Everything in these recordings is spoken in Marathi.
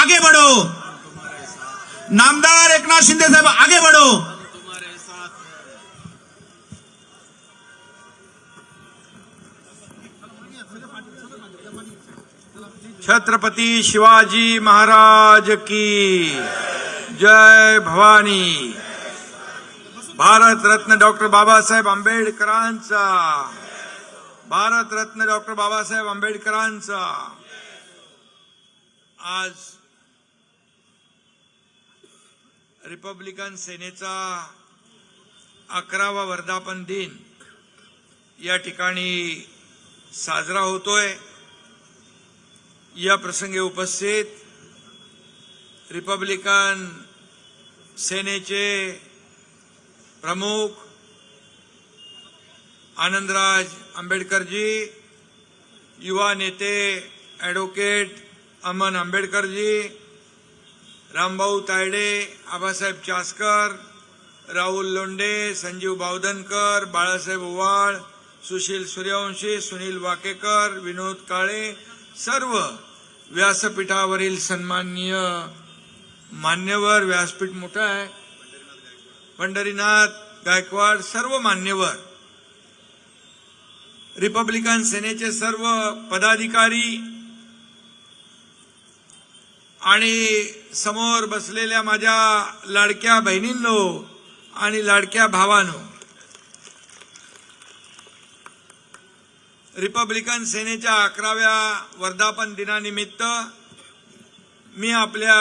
आगे बढ़ो। नामदार एकनाथ शिंदे साहब आगे बढ़ो। छत्रपति शिवाजी महाराज की जय भवानी। भारत रत्न डॉक्टर बाबासाहेब आंबेडकरांचा, भारत रत्न डॉक्टर बाबासाहेब आंबेडकरांचा आज रिपब्लिकन सेनेचा 11वा वर्धापन दिन या ठिकाणी साजरा होतोय। या प्रसंगी उपस्थित रिपब्लिकन सेनेचे प्रमुख आनंदराज आंबेडकर जी, युवा नेते ॲडव्होकेट अमन आंबेडकर जी, रामभाऊ तायडे, आबासाहेब चासकर, राहुल लोंढे, संजीव बावधनकर, बाळासाहेब ओवाळ, सुशील सूर्यवंशी, सुनील वाकेकर, विनोद काळे, सर्व व्यासपीठावरील सन्माननीय मान्यवर, व्यासपीठ मोठा आहे, पंढरीनाथ गायकवाड, सर्व मान्यवर, रिपब्लिकन सेनेचे सर्व पदाधिकारी आणि समोर बसलेल्या माझ्या लाडक्या बहिणींनो आणि लाडक्या भावांनो, रिपब्लिकन सेनेच्या 11व्या वर्धापन दिनानिमित्त मी आपल्या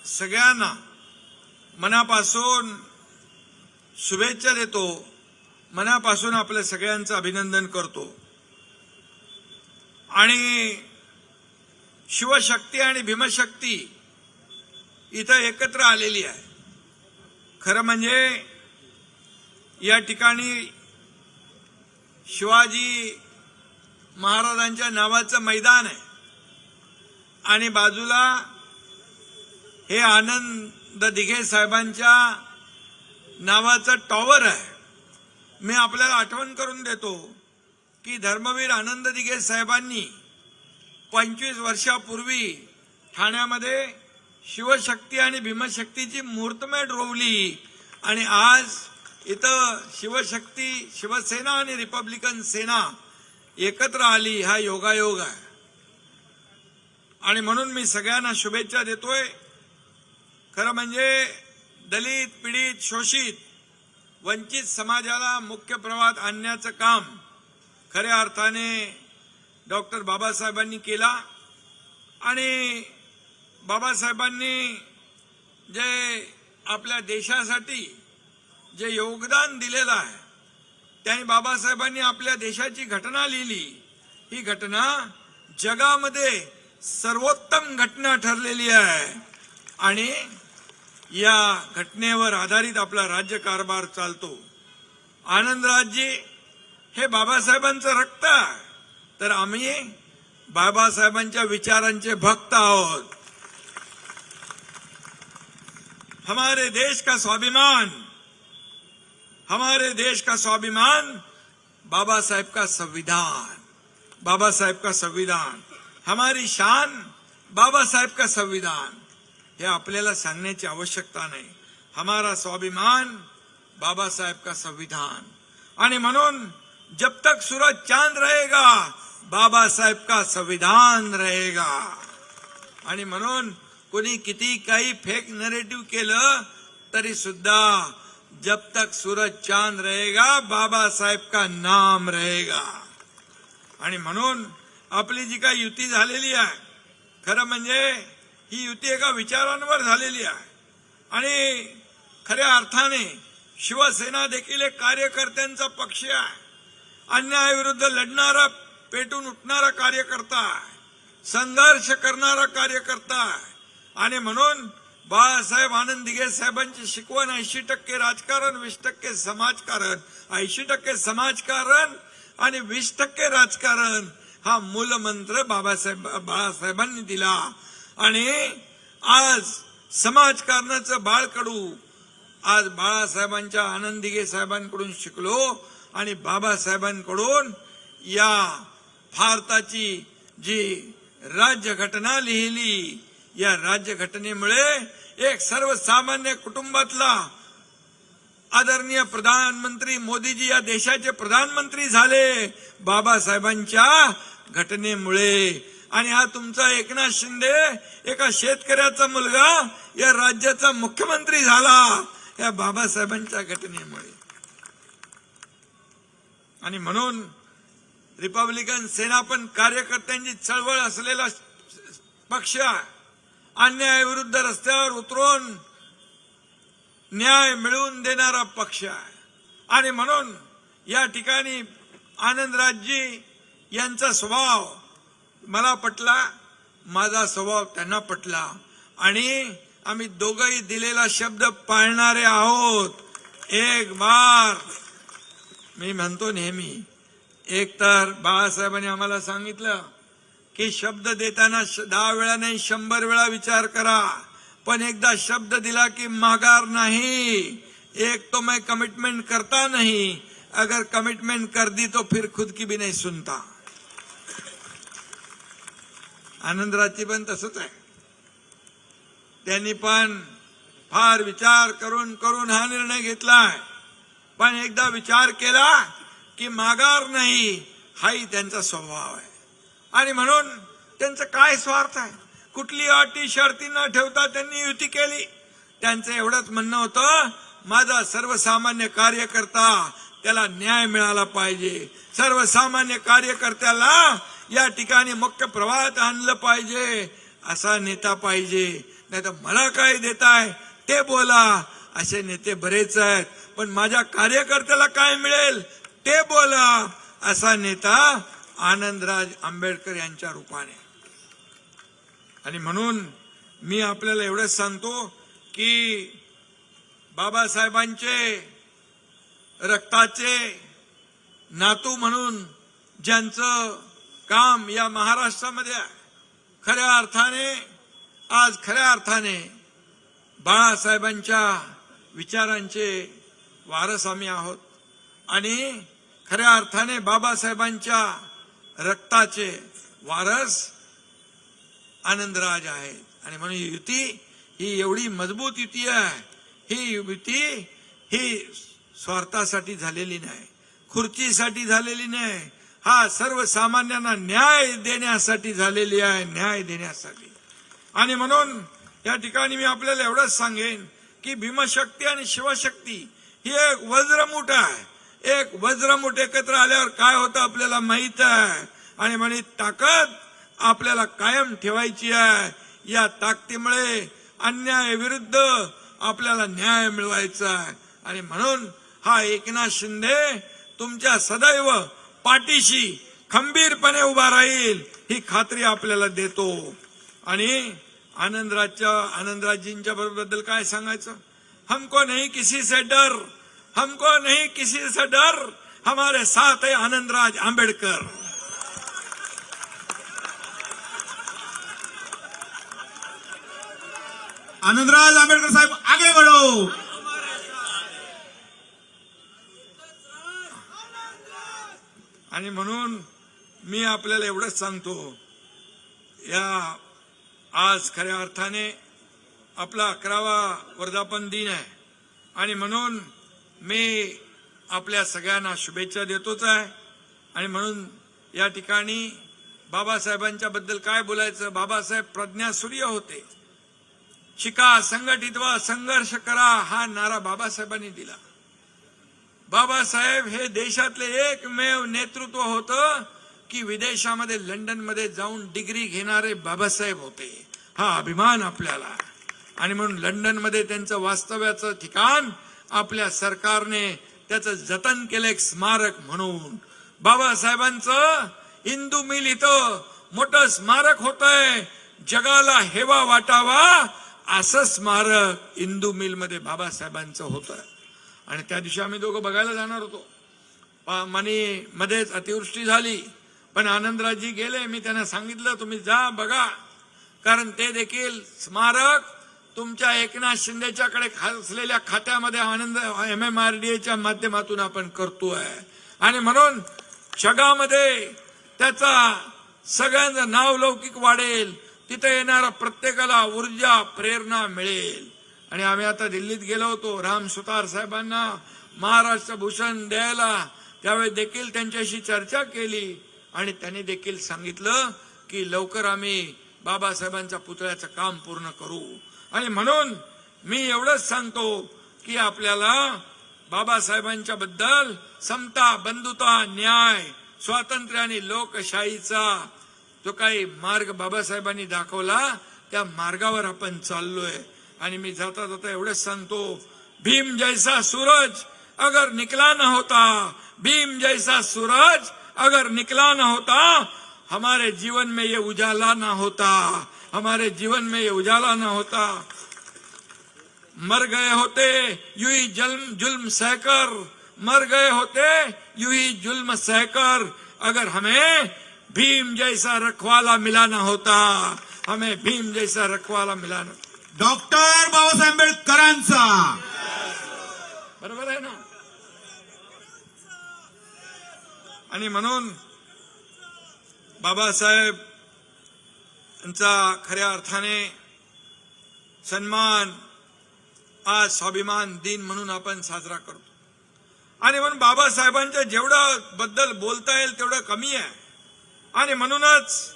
सगळ्यांना मनापासून शुभेच्छा देतो, मनापासून आपल्या सगळ्यांचं अभिनंदन करतो। आणि शिवशक्ती आणि भीमशक्ती इथं एकत्र आलेली आहे। खरं म्हणजे या ठिकाणी शिवाजी महाराजांच्या नावाचं मैदान आहे आणि बाजूला हे आनंद दिघे साहेबांच्या नावाचं टॉवर आहे। मी आपल्याला आठवण करून देतो की धर्मवीर आनंद दिघे साहेबांनी 25 वर्षापूर्वी ठाण्यामध्ये शिवशक्ती आणि भीमशक्तीची मूर्तमेढ रोवली आणि आज इथं शिवशक्ती, शिवसेना आणि रिपब्लिकन सेना एकत्र आली, हा योगायोग आहे। आणि म्हणून मी सगळ्यांना शुभेच्छा देतोय। खरं म्हणजे दलित, पीडित, शोषित, वंचित समाजाला मुख्य प्रवाहात आणण्याचं काम खऱ्या अर्थाने डॉक्टर बाबासाहेबांनी केला आणि बाबासाहेबांनी जे आपल्या देशासाठी जे योगदान दिलेलं आहे, त्यांनी बाबासाहेबांनी आपल्या देशाची घटना लिहिली। ही घटना जगामध्ये सर्वोत्तम घटना ठरलेली आहे आणि या घटनेवर आधारित आपला राज्यकारभार चालतो। आनंदराजजी हे बाबासाहेबांचं रक्त आहे, तर आम्ही बाबासाहेबांच्या विचारांचे भक्त आहोत। हमारे देश का स्वाभिमान, हमारे देश का स्वाभिमान बाबा साहेब का संविधान, बाबा साहेब का संविधान, हमारी शान बाबा साहेब का संविधान। हे आपल्याला सांगण्याची आवश्यकता नाही। हमारा स्वाभिमान बाबा साहेब का संविधान। आणि म्हणून जब तक सूरज चांद रहेगा बाबा साहेब का संविधान रहेगा। आणि म्हणून कोणी किती काही फेक नरेटिव्ह केलं तरी सुद्धा जब तक सूरज चांद रहेगा बाबा साहेब का नाम रहेगा। आणि म्हणून आपली जी काही युती झालेली आहे, खरं म्हणजे ही युती एका विचारांवर झालेली आहे आणि खऱ्या अर्थाने शिवसेना देखील एक कार्यकर्त्यांचा पक्ष आहे, अन्यायाविरुद्ध लढणारा, पेटून उठणारा कार्यकर्ता आहे, संघर्ष करणारा कार्यकर्ता आहे। आणि म्हणून बाळासाहेब आनंद दिघे साहेबांची शिकवण 80% राजकारण, 20% समाजकारण, 80% समाजकारण आणि 20% राजकारण हा मूलमंत्र बाळासाहेबांनी दिला। आणि आज समाजकारणाचं बाळकडू आज बाळासाहेबांच्या आनंद दिघे साहेबांकडून शिकलो आणि बाबासाहेबांकडून या भारताची जी राज्यघटना लिहिली, या राज्यघटनेमुळे एक सर्वसामान्य कुटुंबातला आदरणीय प्रधानमंत्री मोदीजी या देशाचे प्रधानमंत्री झाले बाबासाहेबांच्या घटनेमुळे। आणि हा तुमचा एकनाथ शिंदे एका शेतकऱ्याचा मुलगा या राज्याचा मुख्यमंत्री झाला या बाबासाहेबांच्या घटनेमुळे। आणि म्हणून रिपब्लिकन सेना पण कार्यकर्त्यांची चळवळ असलेला पक्ष अन्यायाविरुद्ध रस्त्यावर उतरून न्याय मिळवून देणारा पक्ष आहे। आणि म्हणून या ठिकाणी आनंदराजजी यांचा स्वभाव मला पटला, माझा स्वभाव त्यांना पटला आणि आम्ही दोघंही दिलेला शब्द पाळणारे आहोत। एक बार मी म्हणतो नेहमी, एक तर बाळासाहेबांनी आम्हाला सांगितलं की शब्द देताना 10 वेळा नाही 100 वेळा विचार करा, पण एकदा शब्द दिला कि माघार नहीं। एक तो मैं कमिटमेंट करता नहीं, अगर कमिटमेंट कर दी तो फिर खुद की भी नहीं सुनता। आनंदराजची पण तसंच आहे, त्यांनी पण फार विचार करून हा निर्णय घेतलाय, पण एकदा विचार केला की माघार नाही, हाही त्यांचा स्वभाव आहे। आणि म्हणून त्यांचं काय स्वार्थ आहे, कुठली अटी शर्ती न ठेवता त्यांनी युती केली। त्यांचं एवढंच म्हणणं होतं, माझा सर्वसामान्य कार्यकर्ता त्याला न्याय मिळाला पाहिजे, सर्वसामान्य कार्यकर्त्याला या ठिकाणी मुख्य प्रवाहात आणलं पाहिजे, असा नेता पाहिजे। नाही तर मला काय देताय ते बोला, असे नेते बरेच आहेत, पण माझ्या कार्यकर्त्याला काय मिळेल ते बोला, असा नेता आनंदराज आंबेडकर यांच्या रूपाने। आणि म्हणून मी आपल्याला एवढंच सांगतो की बाबासाहेबांचे रक्ताचे नातू म्हणून ज्यांचं काम या महाराष्ट्रामध्ये खऱ्या अर्थाने बाळासाहेबांच्या विचारांचे वारस आम्ही आहोत आणि खऱ्या अर्थाने बाबासाहेबांच्या रक्ताचे वारस आनंदराज आहेत। आणि म्हणून युती ही एवढी मजबूत युती आहे, ही युती ही स्वार्थासाठी झालेली नाही, खुर्चीसाठी झालेली नाही, हा सर्वसामान्यांना न्याय देण्यासाठी झालेली आहे, न्याय देण्यासाठी। आणि म्हणून या ठिकाणी मी आपल्याला एवढंच सांगेन की भीमशक्ती आणि शिवशक्ती ही एक वज्रमुठ आहे, एक वज्रमुठ एकत्र आल्यावर काय होतं आपल्याला माहित आहे। आणि म्हणून ताकद आपल्याला कायम ठेवायची आहे, या ताकदीमुळे अन्यायाविरुद्ध आपल्याला न्याय मिळवायचा आहे। आणि म्हणून हा एकनाथ शिंदे तुमच्या सदैव पाठीशी खंबीरपणे उभा राहील ही खात्री आपल्याला देतो। आणि आनंदराजजींच्या बद्दल काय सांगायचं, हमको नहीं किसी से डर, हमको नहीं किसी से डर, हमारे साथ है आनंदराज आंबेडकर। आनंदराज आंबेडकर साहब आगे बढ़ो। आणि म्हणून मी आपल्याला एवढंच सांगतो, या आज खऱ्या अर्थाने आपला 11वा वर्धापन दिन आहे आणि म्हणून मी आपल्या सगळ्यांना शुभेच्छा देतोच आहे। आणि म्हणून या ठिकाणी बाबासाहेबांच्या बद्दल काय बोलायचं, बाबासाहेब प्रज्ञासूर्य होते, शिका, संघटित व्हा, संघर्ष करा हा नारा बाबासाहेबांनी दिला। बाबासाहेब हे देशातले एकमेव नेतृत्व होतं की विदेशामध्ये लंडनमध्ये जाऊन डिग्री घेणारे बाबासाहेब होते, हा अभिमान आपल्याला। आणि म्हणून लंडनमध्ये त्यांचं वास्तव्याचं ठिकाण आपल्या सरकारने त्याचं जतन केलं एक स्मारक म्हणून। बाबासाहेबांचं हिंदू मिल इथं मोठं स्मारक होतंय, जगाला हेवा वाटावा असं स्मारक हिंदू मिल मध्ये बाबासाहेबांचं होतं। आणि त्या दिवशी आम्ही दोघं बघायला जाणार होतो, मध्येच अतिवृष्टी झाली, पण आनंदराजजी गेले, मी त्यांना सांगितलं तुम्ही जा बघा, कारण ते देखील स्मारक तुमच्या एकनाथ शिंदेच्याकडे असलेल्या खात्यामध्ये आनंद MMRDAच्या माध्यमातून आपण करतोय। आणि म्हणून जगामध्ये त्याचा सगळ्यांचं नाव लौकिक वाढेल, तिथे येणाऱ्या प्रत्येकाला ऊर्जा प्रेरणा मिळेल. आणि आम्ही आता दिल्लीत गेलो होतो राम सुतार साहेबांना महाराष्ट्र भूषण द्यायला, त्यावेळी देखील त्यांच्याशी चर्चा केली आणि त्यांनी देखील सांगितलं की लवकर आम्ही बाबासाहेबांच्या पुतळ्याचं काम पूर्ण करू. आणि म्हणून मी एवढंच सांगतो की आपल्याला बाबासाहेबांच्या बद्दल समता, बंधुता, न्याय, स्वातंत्र्य आणि लोकशाहीचा जो काही मार्ग बाबासाहेबांनी दाखवला त्या मार्गावर आपण चाललोय. आणि मी जाता जाता एवढंच सांगतो, भीम जैसा सूरज अगर निकला न होता, भीम जैसा सूरज अगर निकला न होता, हमारे जीवन में ये उजाला ना होता, हमारे जीवन में ये उजाला ना होता. मर गए होते यूं ही जुल्म सहकर, मर गए होते यूं ही जुल्म सहकर, अगर हमें भीम जैसा रखवाला मिला ना होता, हमें भीम जैसा रखवाला मिला ना. डॉक्टर बाबासाहेब आंबेडकरांचा. बरोबर आहे ना. आणि म्हणून बाबासाहेब यांचा खऱ्या अर्थाने सन्मान आज स्वाभिमान दिन म्हणून आपण साजरा करतो. आणि म्हणून बाबासाहेबांच्या जेवढं बद्दल बोलता येईल तेवढं कमी आहे. आणि म्हणूनच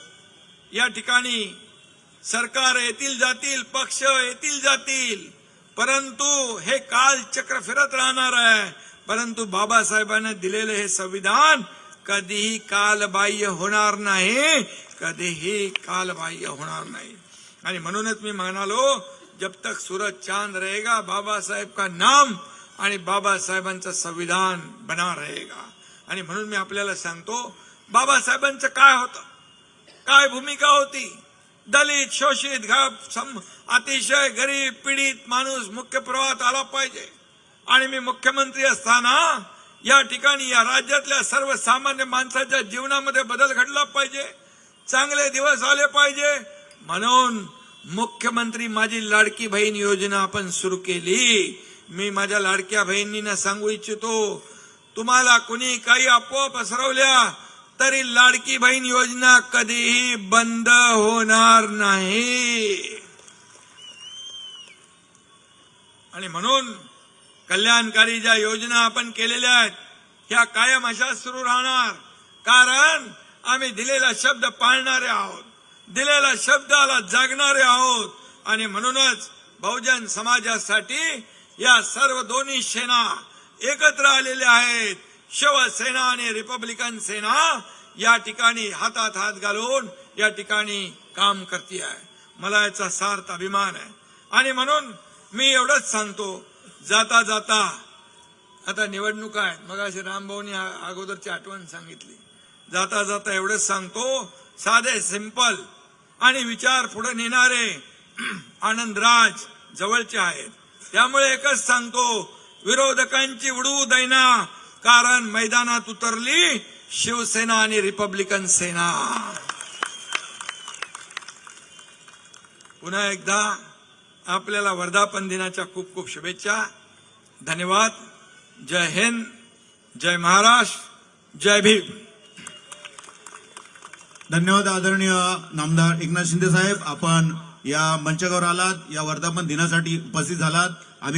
या ठिकाणी सरकार येतील जातील, पक्ष येतील जातील, परंतु हे कालचक्र फिरत राहणार आहे. परंतु बाबासाहेबांनी दिलेले हे संविधान कधीही कालबाह्य होणार नाही, कधीही कालबाह्य होणार नाही. आणि म्हणूनच मी म्हणालो, जब तक सूरज चांद रहेगा बाबा साहेब का नाम आणि बाबासाहेबांचं संविधान बना रहेगा. आणि म्हणून मी आपल्याला सांगतो, बाबासाहेबांचं काय होतं, काय भूमिका होती. दलित, शोषित, अतिशय गरीब, पीडित माणूस मुख्य प्रवाहात आला पाहिजे. आणि मी मुख्यमंत्री असताना या ठिकाणी या राज्यातल्या सर्वसामान्य माणसाच्या जीवनामध्ये बदल घडला पाहिजे, चांगले दिवस आले पाहिजे. म्हणून मुख्यमंत्री माझी लाडकी बहीण योजना आपण सुरू केली. मी माझ्या लाडक्या बहिणींना सांगू इच्छितो, तुम्हाला कुणी काही अफवा पसरवल्या तरी लाडकी बहीण योजना कधीही बंद होणार नाही. आणि म्हणून कल्याणकारी ज्या योजना आपण केलेल्या आहेत ह्या कायम अशा सुरू राहणार. कारण आम्ही दिलेला शब्द पाळणारे आहोत, दिलेल्या शब्दाला जागणारे आहोत. आणि म्हणूनच बहुजन समाजासाठी या सर्व दोन्ही सेना एकत्र आलेल्या आहेत. शिवसेना आणि रिपब्लिकन सेना या ठिकाणी हातात हात घालून या ठिकाणी काम करते आहे. मला याचा सार्थ अभिमान आहे. आणि म्हणून मी एवढंच सांगतो, जाता जाता आता निवडणुका आहेत, मग अशी रामभाऊनी अगोदरची आठवण सांगितली. जाता जाता एवढंच सांगतो, साधे सिंपल आणि विचार पुढे नेणारे आनंदराज जवळचे आहेत. त्यामुळे एकच सांगतो, विरोधकांची उडवू दैना, कारण मैदानात उतरली शिवसेना आणि रिपब्लिकन सेना. पुन्हा एकदा आपल्याला वर्धापन दिनाच्या खूप खूप शुभेच्छा. धन्यवाद. जय हिंद, जय महाराष्ट्र, जय भीम. धन्यवाद आदरणीय नामदार एकनाथ शिंदे साहेब, आपण या मंचावर आलात, या वर्धापन दिनासाठी उपस्थित झालात. आम्ही